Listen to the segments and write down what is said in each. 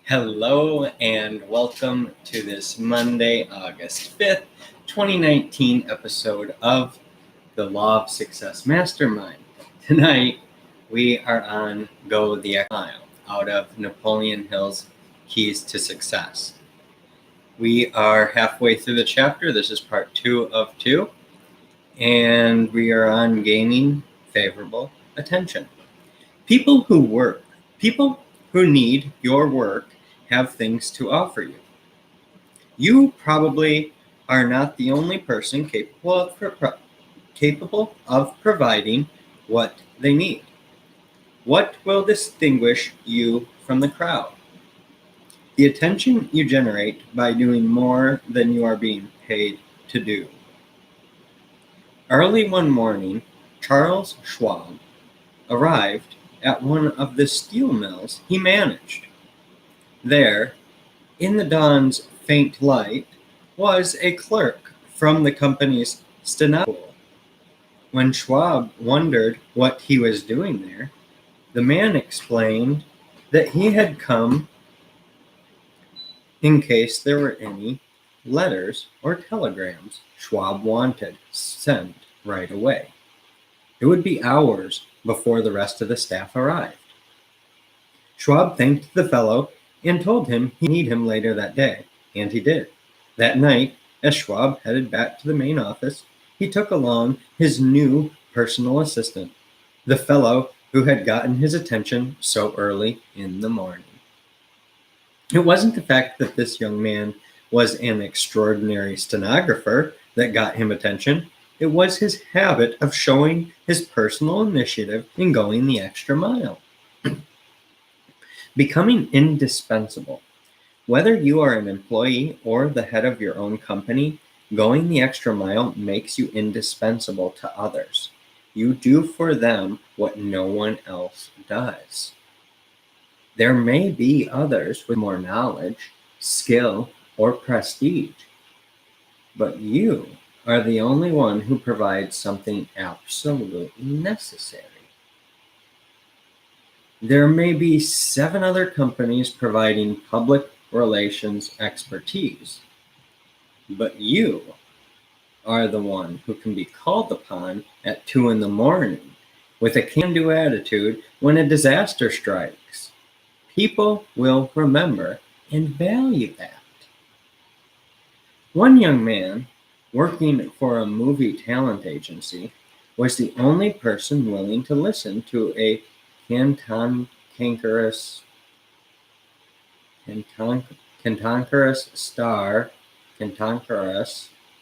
Hello and welcome to this Monday, August 5th, 2019 episode of the Law of Success Mastermind. Tonight, we are on Go the Extra Mile out of Napoleon Hill's Keys to Success. We are halfway through the chapter. This is part 2 of 2, and we are on gaining favorable attention. People who need your work have things to offer you. You probably are not the only person capable of providing what they need. What will distinguish you from the crowd? The attention you generate by doing more than you are being paid to do. Early one morning, Charles Schwab arrived at one of the steel mills he managed. There, in the dawn's faint light, was a clerk from the company's stenographer pool. When Schwab wondered what he was doing there, the man explained that he had come in case there were any letters or telegrams Schwab wanted sent right away. It would be hours before the rest of the staff arrived. Schwab thanked the fellow and told him he'd need him later that day, and he did. That night, as Schwab headed back to the main office, he took along his new personal assistant, the fellow who had gotten his attention so early in the morning. It wasn't the fact that this young man was an extraordinary stenographer that got him attention. It was his habit of showing his personal initiative in going the extra mile. Becoming indispensable. Whether you are an employee or the head of your own company, going the extra mile makes you indispensable to others. You do for them what no one else does. There may be others with more knowledge, skill, or prestige, but you are the only one who provides something absolutely necessary. There may be 7 other companies providing public relations expertise, but you are the one who can be called upon at 2 in the morning with a can-do attitude when a disaster strikes. People will remember and value that. One young man working for a movie talent agency was the only person willing to listen to a cantankerous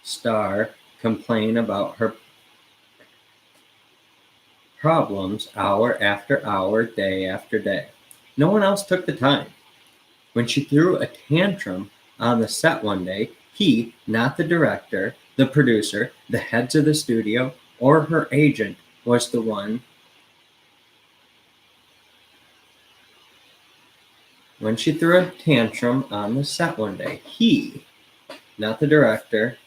star complain about her problems hour after hour, day after day. No one else took the time. When she threw a tantrum on the set one day, he, not the director, the producer, the heads of the studio, or her agent, was the one. When she threw a tantrum on the set one day, he, not the director,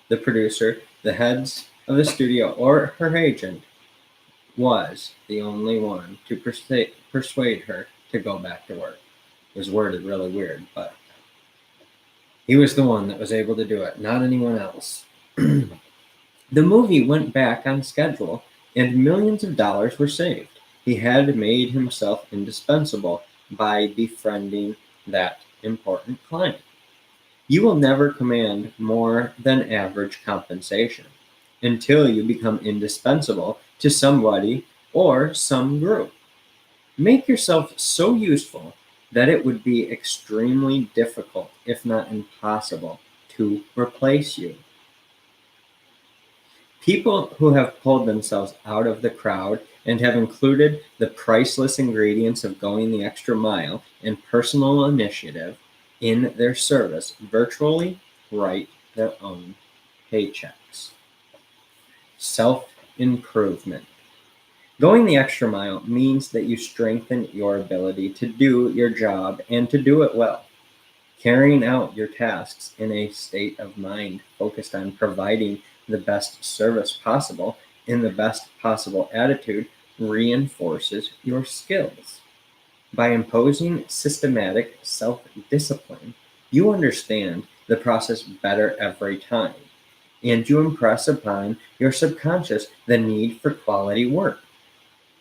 the producer, the heads of the studio, or her agent, was the only one to persuade her to go back to work. It was worded really weird, but he was the one that was able to do it, not anyone else. The movie went back on schedule, and millions of dollars were saved. He had made himself indispensable by befriending that important client. You will never command more than average compensation until you become indispensable to somebody or some group. Make yourself so useful that it would be extremely difficult, if not impossible, to replace you. People who have pulled themselves out of the crowd and have included the priceless ingredients of going the extra mile and personal initiative in their service virtually write their own paychecks. Self-improvement. Going the extra mile means that you strengthen your ability to do your job and to do it well. Carrying out your tasks in a state of mind focused on providing the best service possible in the best possible attitude reinforces your skills. By imposing systematic self-discipline, you understand the process better every time, and you impress upon your subconscious the need for quality work.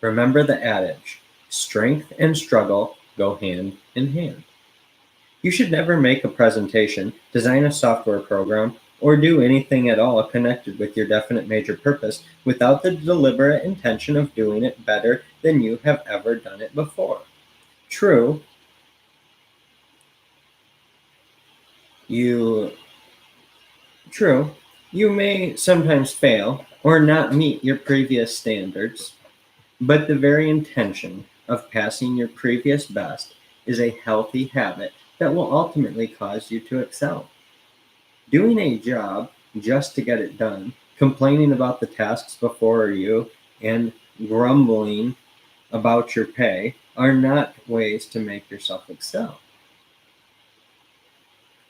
Remember the adage, strength and struggle go hand in hand. You should never make a presentation, design a software program, or do anything at all connected with your definite major purpose without the deliberate intention of doing it better than you have ever done it before. True, you true, you may sometimes fail or not meet your previous standards, but the very intention of passing your previous best is a healthy habit that will ultimately cause you to excel. Doing a job just to get it done, complaining about the tasks before you, and grumbling about your pay are not ways to make yourself excel.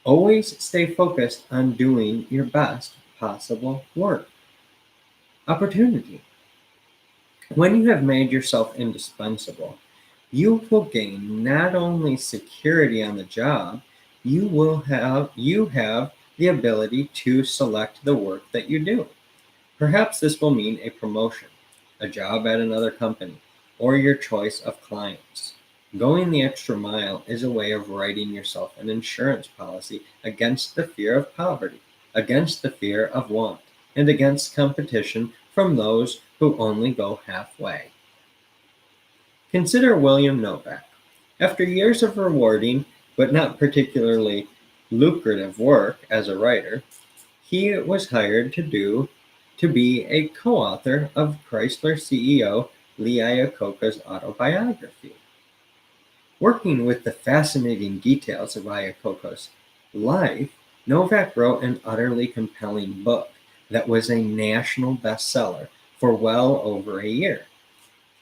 Always stay focused on doing your best possible work. Opportunity. When you have made yourself indispensable, you will gain not only security on the job, you have the ability to select the work that you do. Perhaps this will mean a promotion, a job at another company, or your choice of clients. Going the extra mile is a way of writing yourself an insurance policy against the fear of poverty, against the fear of want, and against competition from those who only go halfway. Consider William Novak. After years of rewarding but not particularly lucrative work as a writer, he was hired to be a co-author of Chrysler CEO Lee Iacocca's autobiography. Working with the fascinating details of Iacocca's life, Novak wrote an utterly compelling book that was a national bestseller for well over a year.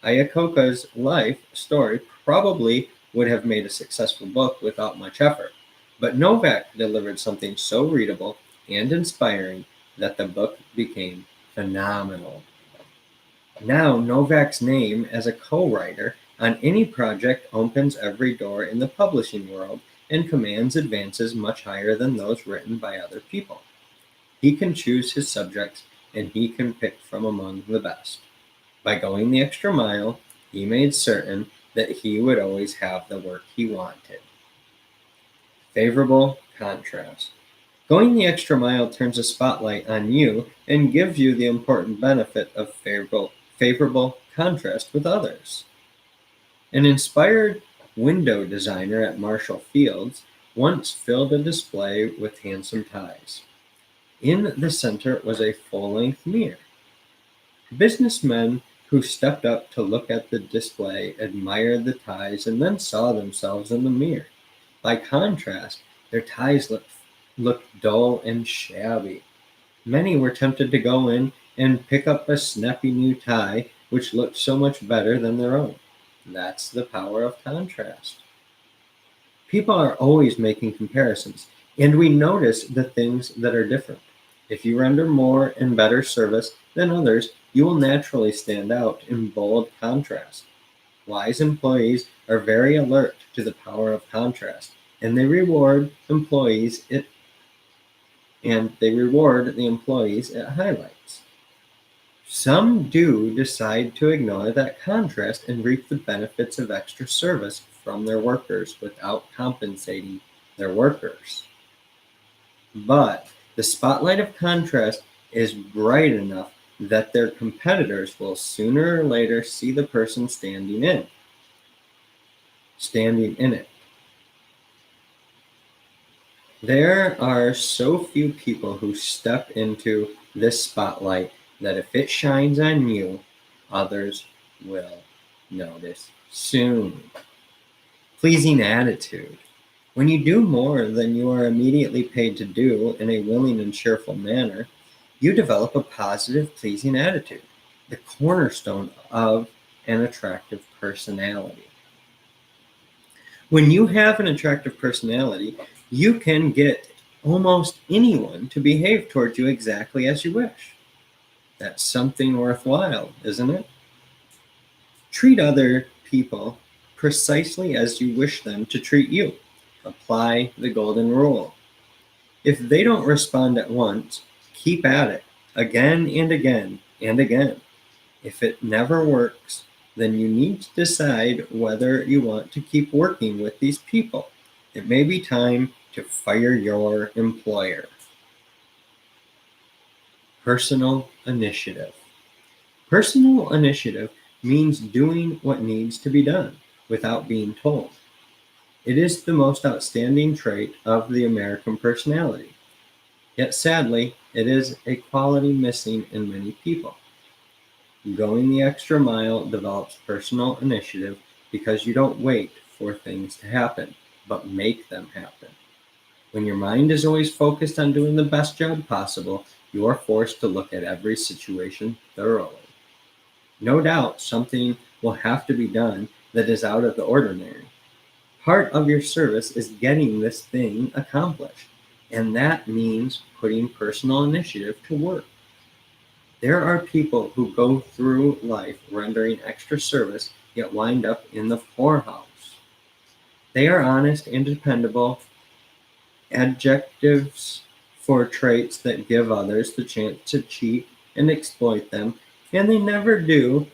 Iacocca's life story probably would have made a successful book without much effort, but Novak delivered something so readable and inspiring that the book became phenomenal. Now, Novak's name as a co-writer on any project opens every door in the publishing world and commands advances much higher than those written by other people. He can choose his subjects and he can pick from among the best. By going the extra mile, he made certain that he would always have the work he wanted. Favorable contrast. Going the extra mile turns a spotlight on you and gives you the important benefit of favorable contrast with others. An inspired window designer at Marshall Fields once filled a display with handsome ties. In the center was a full-length mirror. Businessmen who stepped up to look at the display admired the ties and then saw themselves in the mirror. By contrast, their ties looked dull and shabby. Many were tempted to go in and pick up a snappy new tie which looked so much better than their own. That's the power of contrast. People are always making comparisons, and we notice the things that are different. If you render more and better service than others, you will naturally stand out in bold contrast. Wise employees are very alert to the power of contrast, and they reward the employees it highlights. Some do decide to ignore that contrast and reap the benefits of extra service from their workers without compensating their workers. But the spotlight of contrast is bright enough that their competitors will sooner or later see the person standing in it. There are so few people who step into this spotlight that if it shines on you, others will notice soon. Pleasing attitude. When you do more than you are immediately paid to do in a willing and cheerful manner, you develop a positive, pleasing attitude, the cornerstone of an attractive personality. When you have an attractive personality, you can get almost anyone to behave towards you exactly as you wish. That's something worthwhile, isn't it? Treat other people precisely as you wish them to treat you. Apply the golden rule. If they don't respond at once, keep at it again and again and again. If it never works, then you need to decide whether you want to keep working with these people. It may be time to fire your employer. Personal initiative. Personal initiative means doing what needs to be done without being told. It is the most outstanding trait of the American personality. Yet sadly, it is a quality missing in many people. Going the extra mile develops personal initiative because you don't wait for things to happen, but make them happen. When your mind is always focused on doing the best job possible, you are forced to look at every situation thoroughly. No doubt something will have to be done that is out of the ordinary. Part of your service is getting this thing accomplished, and that means putting personal initiative to work. There are people who go through life rendering extra service yet wind up in the poorhouse. They are honest and dependable, adjectives for traits that give others the chance to cheat and exploit them, and they never do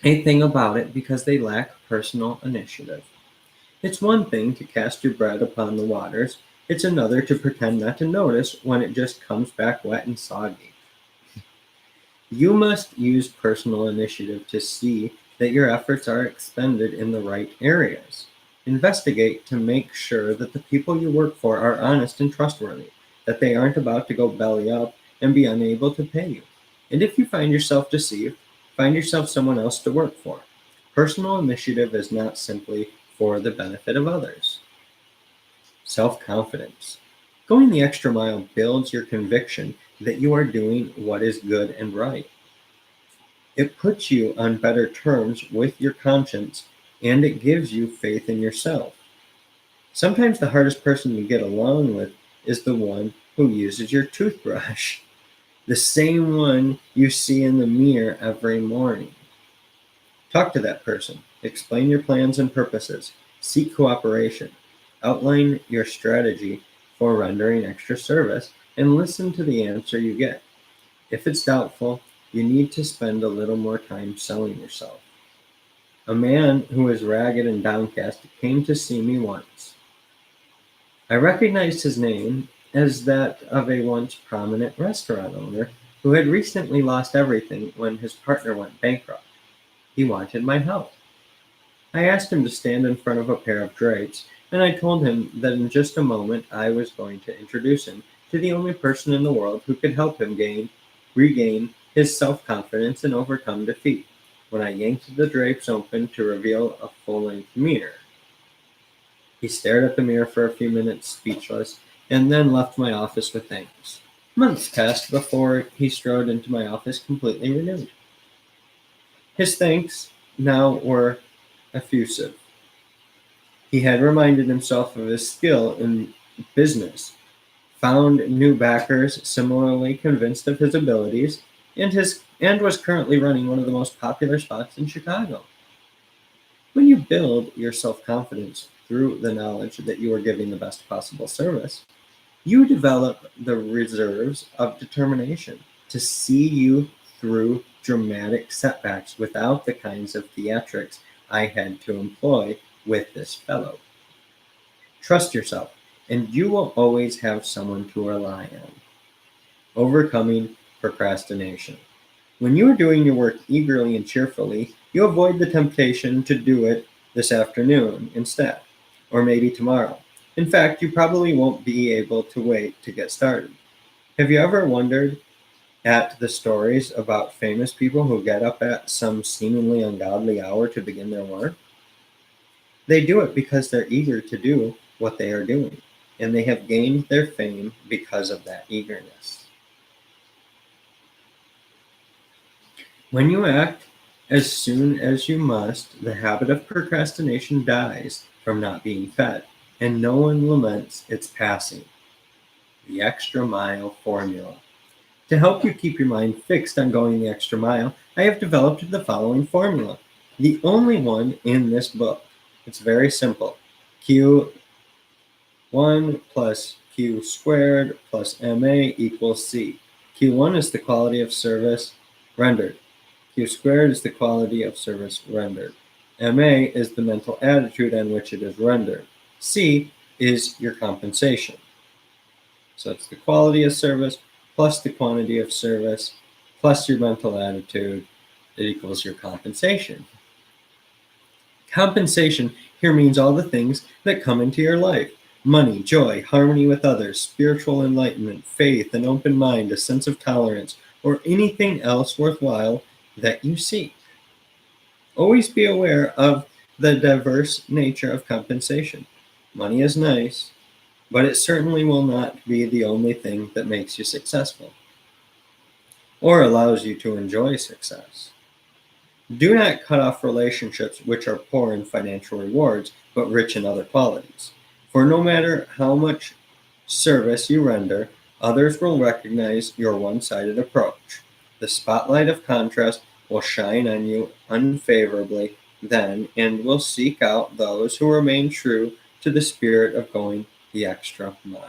a thing about it because they lack personal initiative. It's one thing to cast your bread upon the waters, it's another to pretend not to notice when it just comes back wet and soggy. You must use personal initiative to see that your efforts are expended in the right areas. Investigate to make sure that the people you work for are honest and trustworthy, that they aren't about to go belly up and be unable to pay you. And if you find yourself deceived, find yourself someone else to work for. Personal initiative is not simply for the benefit of others. Self-confidence. Going the extra mile builds your conviction that you are doing what is good and right. It puts you on better terms with your conscience, and it gives you faith in yourself. Sometimes the hardest person to get along with is the one who uses your toothbrush, the same one you see in the mirror every morning. Talk to that person. Explain your plans and purposes. Seek cooperation. Outline your strategy for rendering extra service and listen to the answer you get. If it's doubtful, you need to spend a little more time selling yourself. A man who was ragged and downcast came to see me once. I recognized his name as that of a once prominent restaurant owner who had recently lost everything when his partner went bankrupt. He wanted my help. I asked him to stand in front of a pair of drapes, and I told him that in just a moment I was going to introduce him to the only person in the world who could help him regain his self-confidence and overcome defeat. When I yanked the drapes open to reveal a full-length mirror, he stared at the mirror for a few minutes, speechless, and then left my office with thanks. Months passed before he strode into my office completely renewed. His thanks now were effusive. He had reminded himself of his skill in business, found new backers similarly convinced of his abilities, and was currently running one of the most popular spots in Chicago. When you build your self-confidence through the knowledge that you are giving the best possible service, you develop the reserves of determination to see you through dramatic setbacks without the kinds of theatrics I had to employ with this fellow. Trust yourself, and you will always have someone to rely on. Overcoming procrastination. When you are doing your work eagerly and cheerfully, you avoid the temptation to do it this afternoon instead, or maybe tomorrow. In fact, you probably won't be able to wait to get started. Have you ever wondered at the stories about famous people who get up at some seemingly ungodly hour to begin their work? They do it because they're eager to do what they are doing, and they have gained their fame because of that eagerness. When you act as soon as you must, the habit of procrastination dies from not being fed, and no one laments its passing. The extra mile formula. To help you keep your mind fixed on going the extra mile, I have developed the following formula, the only one in this book. It's very simple. Q1 plus Q squared plus MA equals C. Q1 is the quality of service rendered. Q squared is the quality of service rendered. MA is the mental attitude on which it is rendered. C is your compensation. So it's the quality of service plus the quantity of service plus your mental attitude. It equals your compensation. Compensation here means all the things that come into your life: money, joy, harmony with others, spiritual enlightenment, faith, an open mind, a sense of tolerance, or anything else worthwhile that you seek. Always be aware of the diverse nature of compensation. Money is nice, but it certainly will not be the only thing that makes you successful or allows you to enjoy success. Do not cut off relationships which are poor in financial rewards, but rich in other qualities. For no matter how much service you render, others will recognize your one-sided approach. The spotlight of contrast will shine on you unfavorably then, and will seek out those who remain true to the spirit of going the extra mile.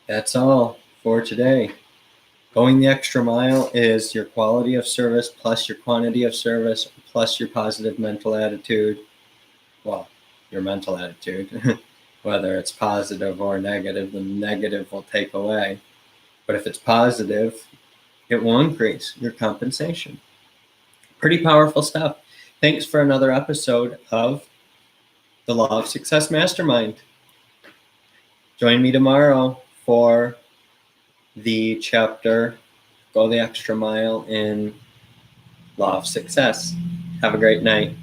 That's all for today. Going the extra mile is your quality of service plus your quantity of service plus your positive mental attitude. Well, your mental attitude. Whether it's positive or negative, the negative will take away. But if it's positive, it will increase your compensation. Pretty powerful stuff. Thanks for another episode of the Law of Success Mastermind. Join me tomorrow for the chapter Go the Extra Mile in Law of Success. Have a great night.